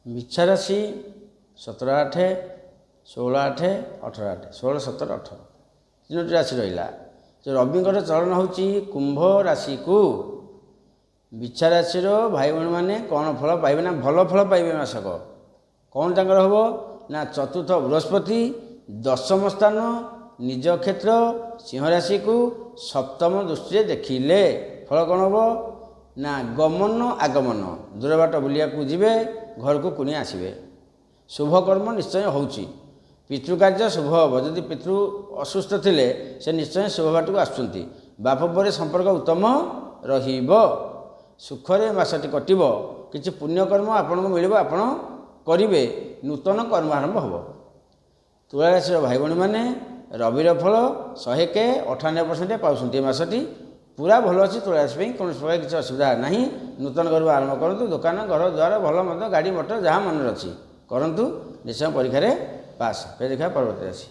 ମିଛା ରାଶି 17 8 16 8 18 16 17 18 ତିନୋଟି ରାଶି ରହିଲା। ଯେ ରବିଙ୍କର ଚଳନ ହେଉଛି କୁମ୍ଭ ରାଶିକୁ। ବିଛା ରାଶିର ଭାଇ ଭଉଣୀମାନେ କ'ଣ ଫଳ ପାଇବେ ନା ଭଲ ଫଳ ପାଇବେ। ମାସକ କ'ଣ ତାଙ୍କର ହେବ ନା ଚତୁର୍ଥ ବୃହସ୍ପତି ଦଶମ ସ୍ଥାନ ନିଜ କ୍ଷେତ୍ର ସିଂହ ରାଶିକୁ ସପ୍ତମ ଦୃଷ୍ଟିରେ ଦେଖିଲେ ଫଳ କ'ଣ ହେବ ନା ଗମନ ଆଗମନ ଦୂର ବାଟ ବୁଲିବାକୁ ଯିବେ, ଘରକୁ କୁଣିଆ ଆସିବେ, ଶୁଭକର୍ମ ନିଶ୍ଚୟ ହେଉଛି, ପିତୃକାର୍ଯ୍ୟ ଶୁଭ ହେବ। ଯଦି ପିତୃ ଅସୁସ୍ଥ ଥିଲେ ସେ ନିଶ୍ଚୟ ଶୁଭ ବାଟକୁ ଆସୁଛନ୍ତି। ବାପ ପରେ ସମ୍ପର୍କ ଉତ୍ତମ ରହିବ, ସୁଖରେ ମାସଟି କଟିବ। କିଛି ପୁଣ୍ୟକର୍ମ ଆପଣଙ୍କୁ ମିଳିବ, ଆପଣ କରିବେ, ନୂତନ କର୍ମ ଆରମ୍ଭ ହେବ। ତୁଳା ରାଶିର ଭାଇ ଭଉଣୀମାନେ ରବିର ଫଳ 100% ପାଉଛନ୍ତି। ଏ ମାସଟି ପୁରା ଭଲ ଅଛି। ତୁଳା ରାଶି ପାଇଁ କୌଣସି ପ୍ରକାର କିଛି ଅସୁବିଧା ନାହିଁ। ନୂତନ କର୍ମ ଆରମ୍ଭ କରନ୍ତୁ। ଦୋକାନ ଘର ଦ୍ୱାର ଭଲ ମନ୍ଦ ଗାଡ଼ି ମଟର ଯାହା ମନରେ ଅଛି କରନ୍ତୁ, ନିଶ୍ଚୟ ପରୀକ୍ଷାରେ ପାସ୍। ଦେଖିବା ପରବର୍ତ୍ତୀ ରାଶି।